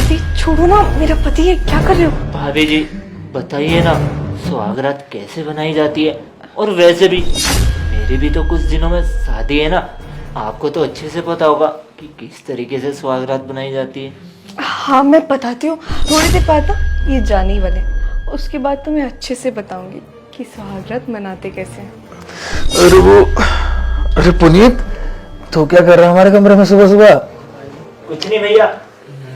भाभी छोड़ो ना, मेरा पति है, क्या कर रहे हो? भाभी जी बताइए ना, सुहागरात कैसे बनाई जाती है? और वैसे भी मेरी भी तो कुछ दिनों में शादी है ना, आपको तो अच्छे से पता होगा कि किस तरीके से सुहागरात बनाई जाती है। हाँ मैं बताती हूँ, थोड़ी देर बाद ना ये जाने ही वाले, उसके बाद तुम्हें अच्छे से बताऊंगी कि सुहागरात मनाते कैसे हैं। अरे पुनीत, तो क्या कर रहा है हमारे कमरे में सुबह सुबह? कुछ नहीं भैया,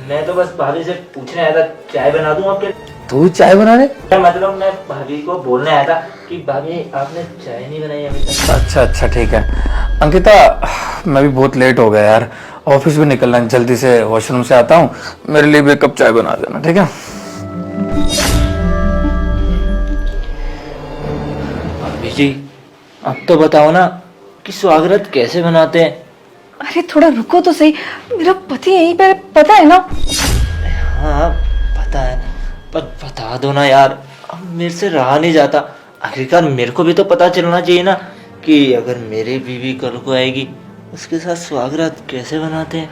मैं तो बस भाभी से पूछने आया था, चाय बना दूं आपके? तू चाय बनाने? मतलब मैं भाभी को बोलने आया था कि भाभी आपने चाय नहीं बनाई अभी तक। अच्छा ठीक है। अंकिता, मैं भी बहुत लेट हो गया यार, ऑफिस भी निकलना है, जल्दी से वॉशरूम से आता हूँ, मेरे लिए भी एक कप चाय बना देना, ठीक है? भाभी जी अब तो बताओ ना कि सुहागरात कैसे बनाते हैं। अरे थोड़ा रुको तो सही, मेरा पति यहीं पे, पता है ना? हाँ पता है, पर बता दो ना यार, अब मेरे से रहा नहीं जाता। आखिरकार मेरे को भी तो पता चलना चाहिए ना कि अगर मेरी बीवी कल को आएगी उसके साथ सुहागरात कैसे बनाते हैं।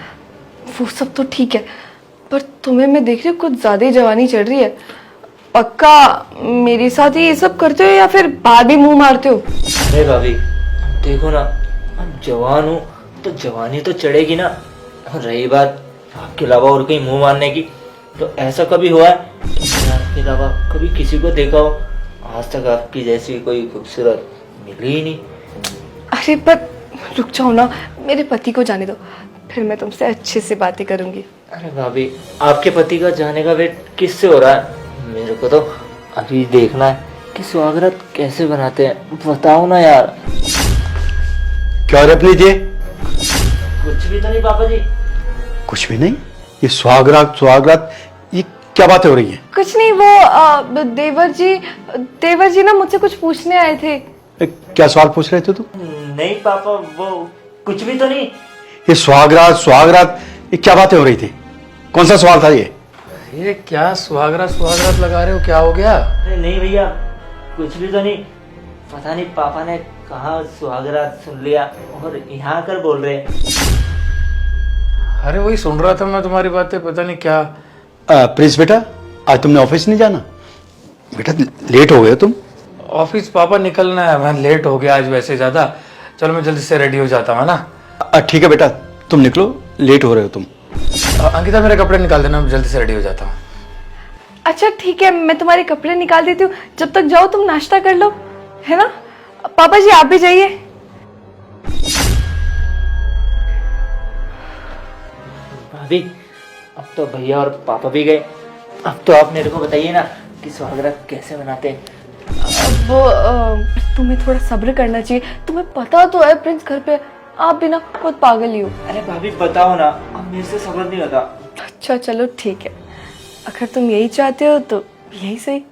वो सब तो ठीक है, पर तुम्हें मैं देख रही हूँ कुछ ज्यादा ही जवानी चढ़ रही है। पक्का मेरे साथ ही ये सब करते हो या फिर बाहर भी मुंह मारते हो? अरे भाभी देखो ना, अब जवान हूँ तो जवानी तो चढ़ेगी ना। और रही बात आपके अलावा और कहीं मुंह मारने की, तो ऐसा कभी हुआ है कि मैंने आपके अलावा कभी किसी को देखा हो? आज तक आपकी जैसी कोई खूबसूरत मिली ही नहीं। अरे पर रुक जाओ ना, मेरे पति को जाने दो, फिर मैं तुमसे अच्छे से बातें करूंगी। अरे भाभी आपके पति का जाने का वेट किससे हो रहा है? मेरे को तो अभी देखना है कि सुहागरात कैसे बनाते हैं, बताओ ना यार। क्या रख लीजिए? कुछ भी तो नहीं पापा जी। कुछ भी नहीं। ये सुहागरात सुहागरात, ये क्या बातें हो रही हैं? कुछ नहीं, वो देवर जी ना मुझसे कुछ पूछने आए थे। क्या सवाल पूछ रहे थे तुम? नहीं पापा, वो कुछ भी तो नहीं। ये सुहागरात सुहागरात, ये क्या बातें हो रही थी? कौन सा सवाल था ये? ये क्या सुहागरात लगा रहे हो, क्या हो गया? अरे नहीं भैया, कुछ भी तो नहीं। पता नहीं पापा ने कहा सुहागरात सुन लिया और यहाँ आकर बोल रहे हैं। अरे वही सुन रहा था मैं तुम्हारी बातें, पता नहीं क्या। प्रिंस बेटा, आज तुमने ऑफिस नहीं जाना? बेटा लेट हो गए तुम। ऑफिस पापा निकलना है, मैं लेट हो गया आज वैसे ज्यादा। चलो मैं जल्दी से रेडी हो जाता हूँ ना। ठीक है बेटा, तुम निकलो, लेट हो रहे हो तुम। अंकिता मेरे कपड़े निकाल देना, मैं जल्दी से रेडी हो जाता हूँ। अच्छा ठीक है, मैं तुम्हारे कपड़े निकाल देती हूँ, जब तक जाओ तुम नाश्ता कर लो, है ना? पापा जी आप भी जाइए। भाभी अब तो भैया और पापा भी गए, अब तो आप मेरे को बताइए ना कि सुहागरात कैसे मनाते हैं। तुम्हें थोड़ा सब्र करना चाहिए, तुम्हें पता तो है प्रिंस घर पे, आप भी ना बहुत पागल ही हो। अरे भाभी बताओ ना, अब मेरे से सब्र नहीं होता। अच्छा चलो ठीक है, अगर तुम यही चाहते हो तो यही सही।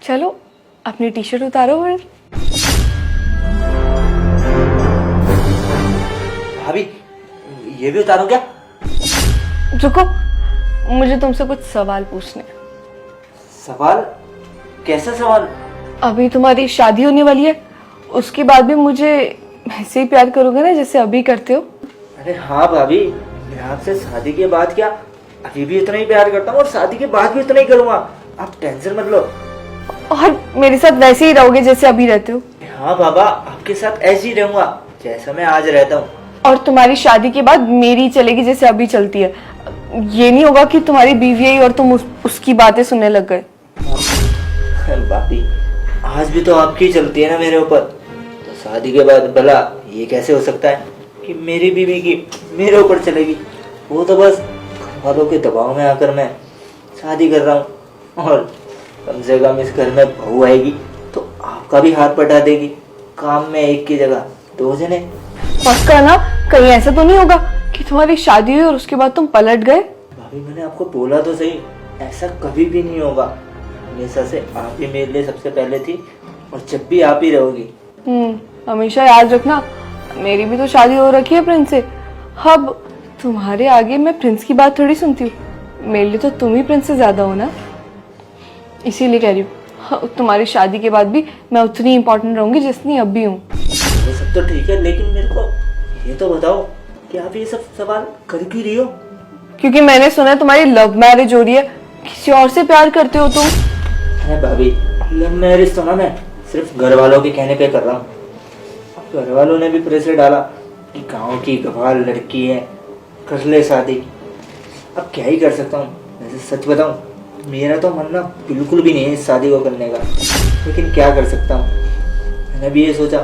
चलो अपनी टी शर्ट उतारो फिर। भाभी ये भी उतारो क्या? रुको, मुझे तुमसे कुछ सवाल पूछने हैं। सवाल? कैसा सवाल? अभी तुम्हारी शादी होने वाली है, उसके बाद भी मुझे ऐसे ही प्यार करोगे ना जैसे अभी करते हो? अरे हाँ भाभी, मैं आपसे शादी के बाद क्या, अभी भी इतना ही प्यार करता हूँ और शादी के बाद भी इतना ही करूँगा, आप टेंशन मत लो। और मेरे साथ वैसे ही रहोगे जैसे अभी रहते हो? हाँ बाबा, आपके साथ ऐसे ही रहूंगा जैसा मैं आज रहता हूँ। और तुम्हारी शादी के बाद मेरी चलेगी जैसे अभी चलती है। ये नहीं होगा कि तुम्हारी बीवी आई और तुम उसकी बातें सुनने लग गए। भाभी आज भी तो आपकी चलती है ना मेरे ऊपर, तो शादी के बाद भला ये कैसे हो सकता है कि मेरी बीवी की मेरे ऊपर चलेगी? वो तो बस घर वालों के दबाव में आकर मैं शादी कर रहा हूँ, और कम से कम इस घर में बहू आएगी तो आपका भी हाथ बटा देगी, काम में एक की जगह दो जने। पक्का ना, कहीं ऐसा तो नहीं होगा कि तुम्हारी शादी हुई और उसके बाद तुम पलट गए? भाभी मैंने आपको बोला तो सही, ऐसा कभी भी नहीं होगा। हमेशा से आप ही मेरे लिए सबसे पहले थी और जब भी आप ही रहोगी। हमेशा याद रखना, मेरी भी तो शादी हो रखी है प्रिंस से। अब तुम्हारे आगे मैं प्रिंस की बात थोड़ी सुनती हूँ, मेरे लिए तो तुम ही प्रिंस से ज्यादा हो ना, इसीलिए कह रही हूँ। तुम्हारी शादी के बाद भी मैं उतनी इम्पोर्टेंट रहूंगी जितनी अब भी हूँ। वो सब तो ठीक है, लेकिन मेरे को ये तो बताओ कि आप ये सब सवाल कर क्यों रही हो? क्योंकि मैंने सुना है तुम्हारी लव मैरिज हो रही है, किसी और से प्यार करते हो तुम। अरे भाभी, लव मैरिज तो ना मैं सिर्फ घर वालों के कहने पे कर रहा हूँ। अब घर वालों ने भी प्रेशर डाला कि गांव की गवार लड़की है, कर ले शादी। अब क्या ही कर सकता हूँ। वैसे सच बताऊँ, मेरा तो मन ना बिल्कुल भी नहीं है इस शादी को करने का, लेकिन क्या कर सकता हूँ। मैंने भी ये सोचा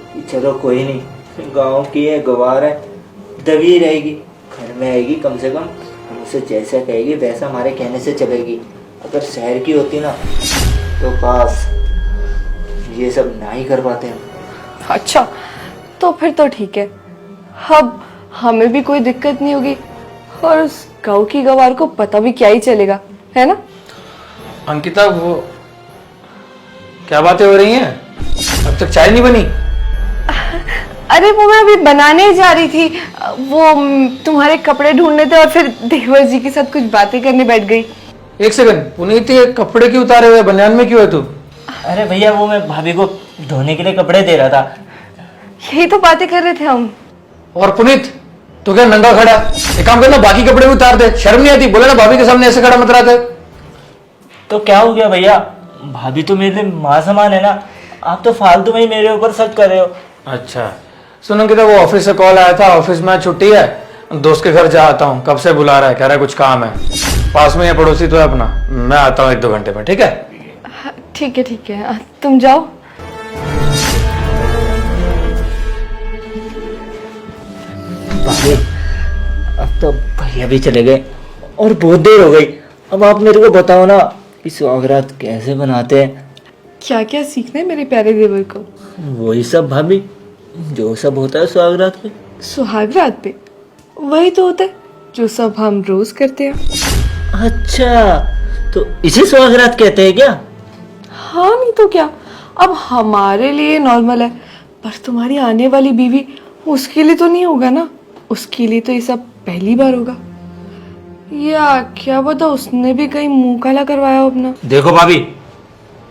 कि चलो कोई नहीं, गांव की है, गवार है, दबी रहेगी, घर में आएगी, कम से कम हमसे जैसा कहेगी वैसा हमारे कहने से चलेगी। अगर शहर की होती ना तो पास ये सब ना ही कर पाते हैं। अच्छा, तो फिर तो ठीक है, अब हमें भी कोई दिक्कत नहीं होगी और उस गाँव की गवार को पता भी क्या ही चलेगा, है ना? अंकिता, वो क्या बातें हो रही हैं? अब तक चाय नहीं बनी? अरे वो मैं अभी बनाने ही जा रही थी, वो तुम्हारे कपड़े ढूंढने थे और फिर देवर जी के साथ कुछ बातें करने बैठ गई। एक सेकंड, पुनीत ये कपड़े क्यों उतारे हुए, बनियान में क्यों है तू? अरे भैया, वो मैं भाभी को धोने के लिए कपड़े दे रहा था। यही तो बातें कर रहे थे हम। और पुनीत, तू क्या नंगा खड़ा? एक काम करना, बाकी कपड़े भी उतार दे, शर्म नहीं आती? बोले ना भाभी के सामने ऐसे खड़ा मत रहा थे। तो क्या हो गया भैया, भाभी तो मेरे लिए माँ समान है ना। आप तो फालतू में ही मेरे ऊपर शक कर रहे हो। अच्छा सुन अंकिता, वो ऑफिस से कॉल आया था, ऑफिस में छुट्टी है, दोस्त के घर जा आता हूँ, कब से बुला रहा है, कह रहा है कुछ काम है, पास में ये पड़ोसी तो है अपना, मैं आता हूँ 1-2 घंटे में, ठीक है? ठीक है ठीक है, तुम जाओ। भाभी, अब तो भैया भी चले गए और बहुत देर हो गई। अब आप मेरे को बताओ ना कि सुहागरात कैसे बनाते हैं। क्या क्या सीखना है मेरे प्यारे देवर को? वही सब भाभी, जो सब होता है सुहागरात पे। सुहागरात पे वही तो होता है जो सब हम रोज करते हैं। अच्छा, तो इसे सुहागरात कहते हैं क्या? हाँ, नहीं तो क्या। अब हमारे लिए नॉर्मल है, पर तुम्हारी आने वाली बीवी, उसके लिए तो नहीं होगा ना, उसके लिए तो ये सब पहली बार होगा। या क्या पता उसने भी कहीं मुंह काला करवाया हो अपना। देखो भाभी,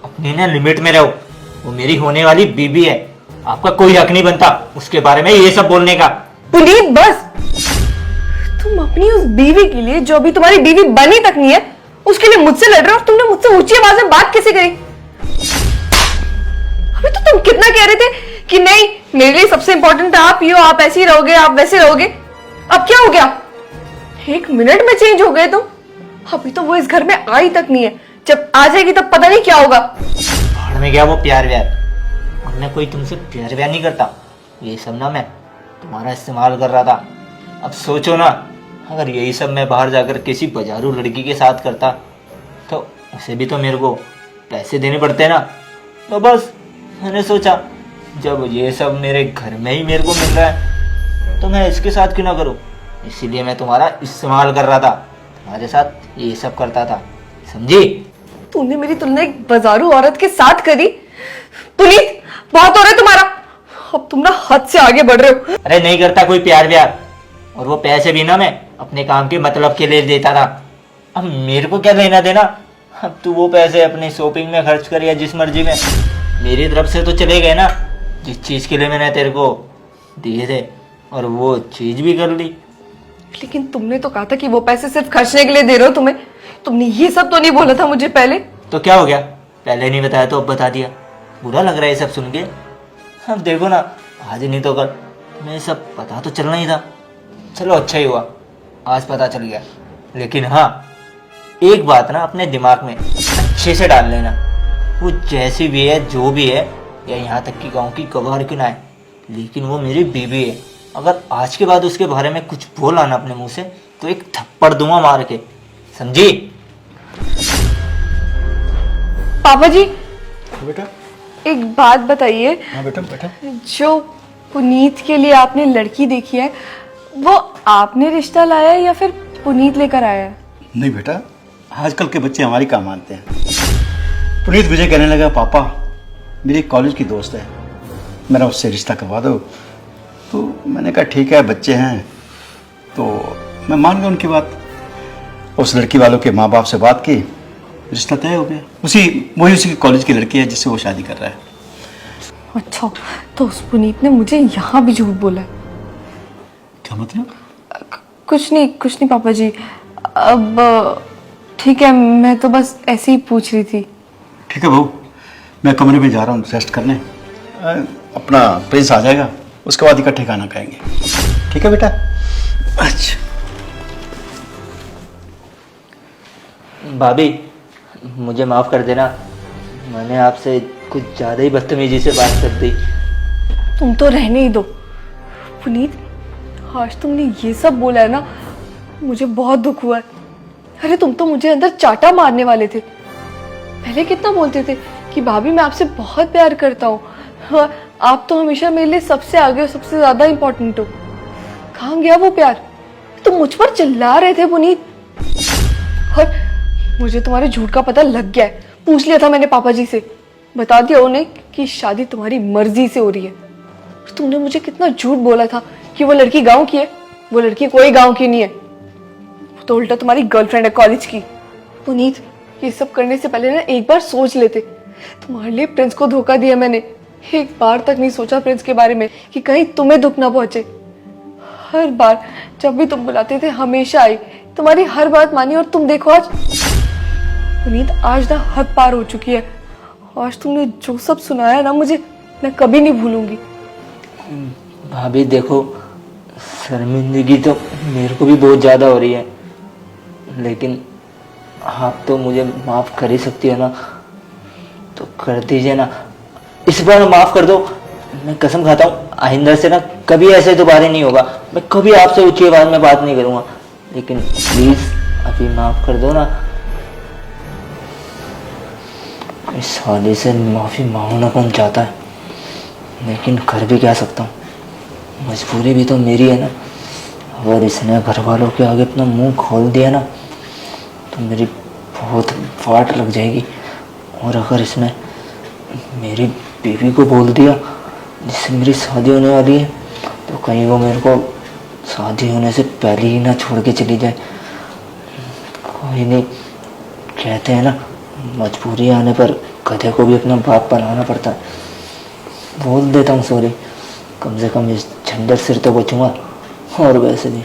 अपने ना लिमिट में रहो। वो मेरी होने वाली बीबी है, आपका कोई हक नहीं बनता उसके बारे में ये सब बोलने का। पुनीत बस, तुम अपनी उस बीवी के लिए, जो अभी तुम्हारी बीवी बनी तक नहीं है, उसके लिए मुझसे लड़ रहे हो और तुमने मुझसे ऊंची आवाज में बात कैसे करी? अभी तो तुम कितना कह रहे थे कि नहीं, मेरे लिए सबसे इंपॉर्टेंट आप ही हो, आप ऐसे ही रहोगे, आप वैसे रहोगे। अब क्या हो गया? 1 मिनट में चेंज हो गए तुम। अभी तो वो इस घर में आई तक नहीं है, जब आ जाएगी तब पता नहीं क्या होगा। भाड़ में गया वो प्यार व्यार। और मैं कोई तुमसे प्यार व्यार नहीं करता, ये सब ना मैं तुम्हारा इस्तेमाल कर रहा था। अब सोचो ना, अगर यही सब मैं बाहर जाकर किसी बाजारू लड़की के साथ करता तो उसे भी तो मेरे को पैसे देने पड़ते ना। तो बस मैंने सोचा, जब ये सब मेरे घर में ही मेरे को मिल रहा है तो मैं इसके साथ क्यों ना करूं। इसीलिए मैं तुम्हारा इस्तेमाल कर रहा था, तुम्हारे साथ ये सब करता था, समझी? तूने मेरी तुलना एक बाजारू औरत के साथ करी। पुनीत, बहुत हो रहा है तुम्हारा, अब तुम ना हद से आगे बढ़ रहे हो। अरे नहीं करता कोई प्यार व्यार, और वो पैसे भी ना मैं अपने काम के मतलब के लिए देता था। अब मेरे को क्या लेना देना? अब तू वो पैसे अपनी शॉपिंग में खर्च कर या जिस मर्जी में, मेरी तरफ से तो चले गए ना, जिस चीज के लिए मैंने तेरे को दिए थे, और वो चीज भी कर ली। लेकिन तुमने तो कहा था कि वो पैसे सिर्फ खर्चने के लिए दे रहे हो तुम्हें। तुमने ये सब तो नहीं बोला था मुझे पहले। तो क्या हो गया, पहले नहीं बताया तो अब बता दिया। बुरा लग रहा है ये सब सुन के? अब देखो ना, आज नहीं तो कल मैं सब पता तो चलना ही था। चलो अच्छा ही हुआ आज पता चल गया। लेकिन हाँ, एक बात ना अपने दिमाग में अच्छे से डाल लेना, वो जैसी भी है, जो भी है, या यहाँ तक कि गाँव की गवार क्यों ना है, लेकिन वो मेरी बीवी है। अगर आज के बाद उसके बारे में कुछ बोला ना अपने मुंह से तो एक थप्पड़ दूंगा मार के, समझी? पापा जी, बेटा। एक बात बताइए, हाँ बेटा, बेटा। जो पुनीत के लिए आपने लड़की देखी है, वो आपने रिश्ता लाया है या फिर पुनीत लेकर आया है? नहीं बेटा, आजकल के बच्चे हमारी काम मानते हैं। पुनीत मुझे कहने लगा, पापा मेरी कॉलेज की दोस्त है, मेरा उससे रिश्ता करवा दो। तो मैंने कहा ठीक है, बच्चे हैं तो मैं मान गया उनकी बात। उस लड़की वालों के माँ बाप से बात की, रिश्ता तय हो गया। उसी कॉलेज की लड़की है जिससे वो शादी कर रहा है। अच्छा, तो उस पुनीत ने मुझे यहाँ भी झूठ बोला है? क्या मतलब? कुछ नहीं पापा जी, अब ठीक है, मैं तो बस ऐसे ही पूछ रही थी। ठीक है बहू, मैं कमरे में जा रहा हूँ रेस्ट करने। अपना प्रिंस आ जाएगा, उसके बाद इकट्ठे खाना खाएंगे। ठीक है बेटा? अच्छा भाभी, मुझे माफ़ कर देना, मैंने आपसे कुछ ज़्यादा ही बदतमीजी से बात कर दी। तुम तो रहने ही दो। पुनीत, आज तुमने ये सब बोला है ना, मुझे बहुत दुख हुआ है। अरे तुम तो मुझे अंदर चाटा मारने वाले थे। पहले कितना बोलते थे कि भाभी मैं आपसे बहुत प्यार करता हूँ, हाँ, आप तो हमेशा मेरे लिए सबसे आगे और सबसे ज्यादा इम्पोर्टेंट हो। कहाँ गया वो प्यार? तुम मुझ पर चिल्ला रहे थे पुनीत, और मुझे तुम्हारे झूठ का पता लग गया है। पूछ लिया था मैंने पापा जी से, बता दिया उन्हें कि शादी तुम्हारी मर्जी से हो रही है। तुमने मुझे कितना झूठ बोला था कि वो लड़की गांव की है। वो लड़की कोई गांव की नहीं है, वो तो उल्टा तुम्हारी गर्लफ्रेंड है कॉलेज की। पुनीत, ये सब करने से पहले ना एक बार सोच लेते। तुम्हारे लिए प्रिंस को धोखा दिया मैंने। एक बार तक नहीं सोचा प्रिंस के बारे में कि कहीं तुम्हें दुख ना पहुंचे। हर बार जब भी तुम बुलाते थे हमेशा आई, तुम्हारी हर बात मानी, और तुम देखो आज। पुनीत, आज ना हद पार हो चुकी है। आज तुमने जो सब सुनाया ना मुझे, मैं कभी नहीं भूलूंगी। भाभी देखो, शर्मिंदगी तो मेरे को भी बहुत ज़्यादा हो रही है, लेकिन आप तो मुझे माफ़ कर ही सकती हो ना, तो कर दीजिए ना। इस बार माफ़ कर दो, मैं कसम खाता हूँ आइंदा से ना कभी ऐसे दोबारा नहीं होगा। मैं कभी आपसे ऊंची आवाज़ में बात नहीं करूँगा, लेकिन प्लीज़ अभी माफ़ कर दो ना। इस साले से माफ़ी मांगना कौन चाहता है, लेकिन कर भी क्या सकता हूँ, मजबूरी भी तो मेरी है ना। अगर इसने घर वालों के आगे अपना मुंह खोल दिया ना तो मेरी बहुत वाट लग जाएगी। और अगर इसने मेरी बीवी को बोल दिया जिससे मेरी शादी होने वाली है, तो कहीं वो मेरे को शादी होने से पहले ही ना छोड़ के चली जाए। कोई नहीं, कहते हैं ना मजबूरी आने पर गधे को भी अपना बाप बनाना पड़ता है। बोल देता हूँ सॉरी, कम से कम इस झंझट से तो बचूंगा। और वैसे भी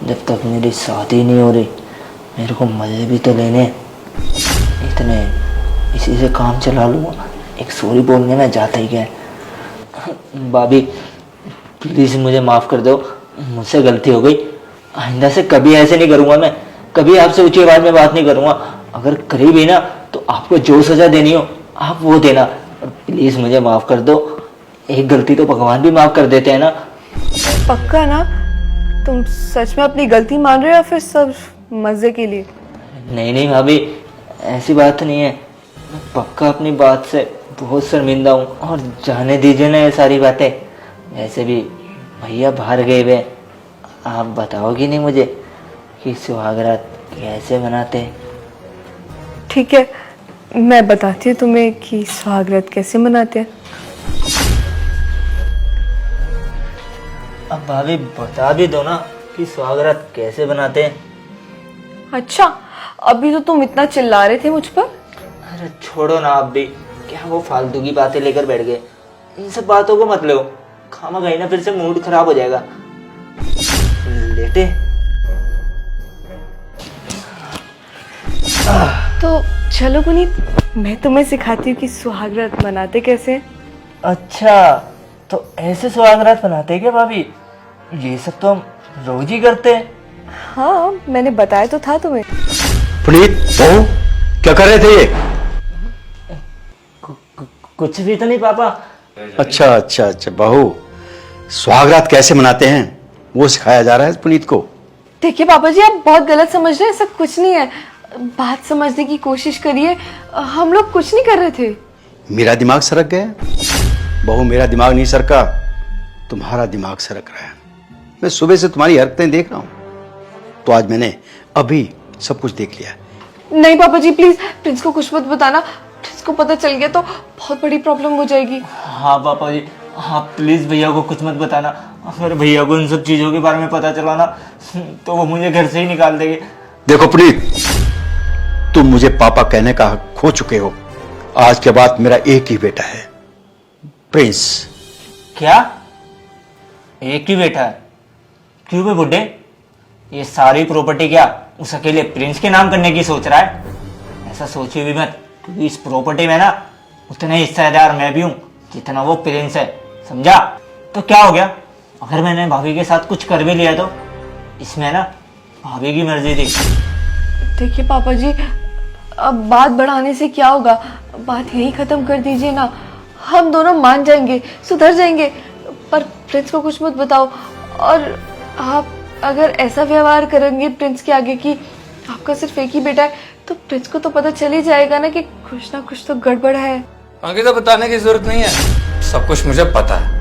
जब तक मेरी शादी नहीं हो रही मेरे को मज़े भी तो लेने हैं। इतने इसी से काम चला लूँगा, एक सॉरी बोलने में जाता ही क्या है। भाभी प्लीज़ मुझे माफ़ कर दो, मुझसे गलती हो गई। आइंदा से कभी ऐसे नहीं करूँगा, मैं कभी आपसे ऊंची आवाज़ में बात नहीं करूँगा। अगर करी भी ना तो आपको जो सज़ा देनी हो आप वो देना, और प्लीज़ मुझे माफ़ कर दो। एक गलती तो भगवान भी माफ़ कर देते हैं ना। पक्का ना? तुम सच में अपनी गलती मान रहे हो या फिर सब मजे के लिए? नहीं नहीं भाभी, ऐसी बात नहीं है, मैं पक्का अपनी बात से बहुत शर्मिंदा हूँ। और जाने दीजिए ना ये सारी बातें। वैसे भी भैया बाहर गए हुए, आप बताओगी नहीं मुझे कि सुहागरात कैसे मनाते हैं? ठीक है, मैं बताती हूँ तुम्हें कि सुहागरात कैसे मनाते हैं। अब भाभी बता भी दो ना कि सुहागरात कैसे बनाते हैं। अच्छा, अभी तो तुम इतना चिल्ला रहे थे मुझ पर। अरे छोड़ो ना, आप भी क्या वो फालतू की बातें लेकर बैठ गए। इन सब बातों को मत लो, खामा गई ना फिर से मूड खराब हो जाएगा। लेटे तो चलो पुनीत, मैं तुम्हें सिखाती हूँ कि सुहागरात मनाते कैसे हैं। अच्छा, तो ऐसे सुहागरात बनाते हैं क्या भाभी? ये सब तो हम रोज ही करते हैं। हाँ, मैंने बताया तो था तुम्हें। पुनीत, बहू क्या कर रहे थे ये? कुछ भी तो नहीं पापा। अच्छा अच्छा अच्छा, बहू सुहागरात कैसे मनाते हैं वो सिखाया जा रहा है पुनीत को। देखिए पापा जी, आप बहुत गलत समझ रहे हैं, ऐसा कुछ नहीं है। बात समझने की कोशिश करिए, हम लोग कुछ नहीं कर रहे थे। मेरा दिमाग सरक गया? बहू, मेरा दिमाग नहीं सरका, तुम्हारा दिमाग सरक रहा है। मैं सुबह से तुम्हारी हरकतें देख रहा हूं, तो आज मैंने अभी सब कुछ देख लिया। नहीं पापा जी, प्लीज प्रिंस को कुछ मत बताना। प्रिंस को पता चल गया तो बहुत बड़ी प्रॉब्लम हो जाएगी। हाँ पापा जी, हाँ प्लीज भैया को कुछ मत बताना। अगर भैया को इन सब चीजों के बारे में पता चला ना तो वो मुझे घर से ही निकाल देंगे। देखो पुनीत, तुम मुझे पापा कहने का हक खो चुके हो। आज के बाद मेरा एक ही बेटा है, प्रिंस। क्या एक ही बेटा है? क्यों बे बुड्ढे, ये सारी प्रॉपर्टी क्या उस अकेले प्रिंस के नाम करने की सोच रहा है? ऐसा सोची भी मत, क्योंकि इस प्रॉपर्टी में ना उतने हिस्सेदार मैं भी हूँ जितना वो प्रिंस है, समझा? तो क्या हो गया अगर मैंने भाभी के साथ कुछ कर भी लिया तो? इसमें ना भाभी की मर्जी थी। देखिए पापा जी, अब बात बढ़ाने से क्या होगा, बात यही खत्म कर दीजिए ना। हम दोनों मान जाएंगे, सुधर जाएंगे, पर प्रिंस को कुछ मत बताओ। और आप अगर ऐसा व्यवहार करेंगे प्रिंस के आगे कि आपका सिर्फ एक ही बेटा है, तो प्रिंस को तो पता चल ही जाएगा ना कि कुछ ना कुछ तो गड़बड़ है। अंकिता, बताने की जरूरत नहीं है, सब कुछ मुझे पता है।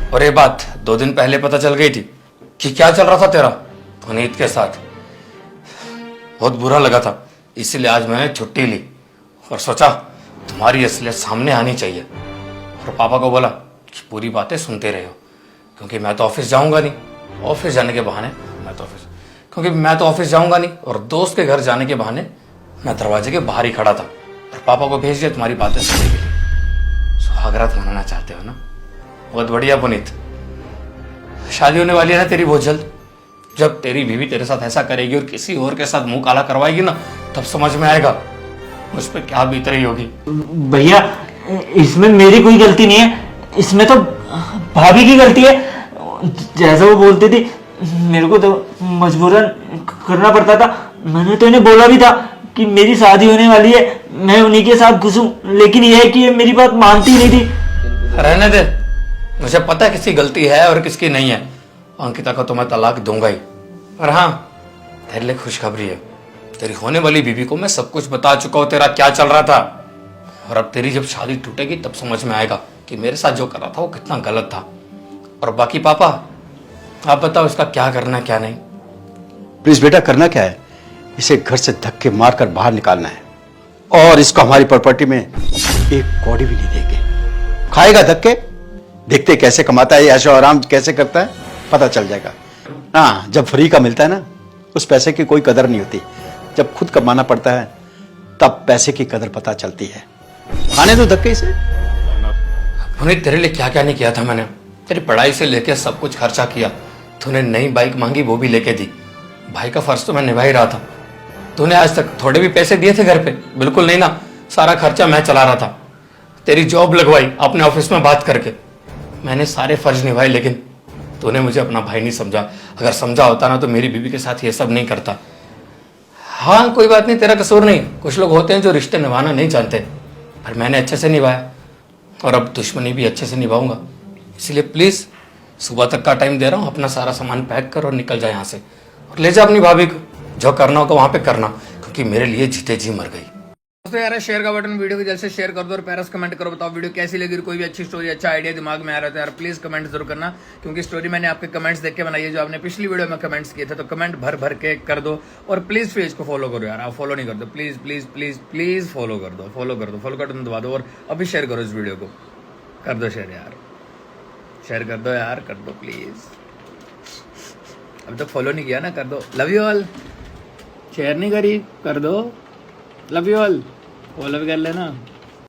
और ये बात 2 दिन पहले पता चल गई थी कि क्या चल रहा था तेरा पुनीत के साथ। बहुत बुरा लगा था, इसीलिए आज मैंने छुट्टी ली और सोचा तुम्हारी असलियत सामने आनी चाहिए। और पापा को बोला कि पूरी बातें सुनते रहो, क्योंकि मैं तो ऑफिस जाऊंगा नहीं। ऑफिस जाने के बहाने मैं तो ऑफिस जाऊंगा नहीं, और दोस्त के घर जाने के बहाने मैं दरवाजे के बाहर ही खड़ा था। और पापा को भेज दिया तुम्हारी बातें सुनने के लिए। सुहागरात मनाना चाहते हो ना? बहुत बढ़िया पुनीत, शादी होने वाली है ना तेरी बहुत जल्द। जब तेरी बीवी तेरे साथ ऐसा करेगी और किसी और के साथ मुंह काला करवाएगी ना, तब समझ में आएगा उस पर क्या बीत रही होगी। भैया, इसमें मेरी कोई गलती नहीं है, इसमें तो भाभी की गलती है। जैसा वो बोलती थी मेरे को तो मजबूरन करना पड़ता था। मैंने तो इन्हें बोला भी था कि मेरी शादी होने वाली है, मैं उन्हीं के साथ घुसूं, लेकिन यह है कि ये मेरी बात मानती नहीं थी। रहने दे, मुझे पता है किसकी गलती है और किसकी नहीं है। अंकिता को तो मैं तलाक दूंगा ही। और हाँ, तेरे लिए खुशखबरी है, तेरी होने वाली बीवी को मैं सब कुछ बता चुका हूँ तेरा क्या चल रहा था। और अब तेरी जब शादी टूटेगी तब समझ में आएगा कि मेरे साथ जो कर रहा था वो कितना गलत था। और बाकी पापा, आप बताओ इसका क्या करना है क्या नहीं। प्लीज बेटा, करना क्या है, इसे घर से धक्के मारकर बाहर निकालना है, और इसको हमारी प्रॉपर्टी में एक कौड़ी भी नहीं देंगे। खाएगा धक्के, देखते कैसे कमाता है, ऐशो आराम कैसे करता है, पता चल जाएगा। हाँ, जब फ्री का मिलता है ना, उस पैसे की कोई कदर नहीं होती। जब खुद कमाना पड़ता है तब पैसे की कदर पता चलती है। खाने दो धक्के से। पुनीत, तेरे लिए क्या क्या नहीं किया था मैंने। तेरी पढ़ाई से लेके सब कुछ खर्चा किया। तूने नई बाइक मांगी, वो भी लेके दी। भाई का फर्ज तो मैं निभा ही रहा था। तूने आज तक थोड़े भी पैसे दिए थे घर पे? बिल्कुल नहीं ना, सारा खर्चा मैं चला रहा था। तेरी जॉब लगवाई अपने ऑफिस में बात करके, मैंने सारे फर्ज निभाए, लेकिन तूने मुझे अपना भाई नहीं समझा। अगर समझा होता ना तो मेरी बीवी के साथ ये सब नहीं करता। हाँ, कोई बात नहीं, तेरा कसूर नहीं। कुछ लोग होते हैं जो रिश्ते निभाना नहीं जानते, पर मैंने अच्छे से निभाया, और अब दुश्मनी भी अच्छे से निभाऊंगा। इसलिए प्लीज, सुबह तक का टाइम दे रहा हूँ, अपना सारा सामान पैक कर और निकल जा यहाँ से, और ले जा अपनी भाभी को। जो करना होगा वहां पे करना, क्योंकि मेरे लिए जीते जी मर गई। दोस्तों यार, शेयर का बटन वीडियो को जल्द से शेयर कर दो और पैरस कमेंट करो, बताओ वीडियो कैसी लगी। कोई भी अच्छी स्टोरी, अच्छा आइडिया दिमाग में आ रहा था यार, प्लीज कमेंट जरूर करना, क्योंकि स्टोरी मैंने आपके कमेंट्स देख के बनाई है, जो आपने पिछली वीडियो में कमेंट्स किए थे। तो कमेंट भर भर के कर दो, और प्लीज पेज को फॉलो करो यार। आप फॉलो नहीं कर दो, please please please please follow कर दो, फॉलो का बटन दबा दो, और अभी शेयर करो इस वीडियो को, कर दो शेयर यार, शेयर कर दो यार, कर दो प्लीज। अभी तक फॉलो नहीं किया ना, कर दो। Love you all. शेयर नहीं करी, कर दो। लव यू ऑल, फॉलो भी कर लेना।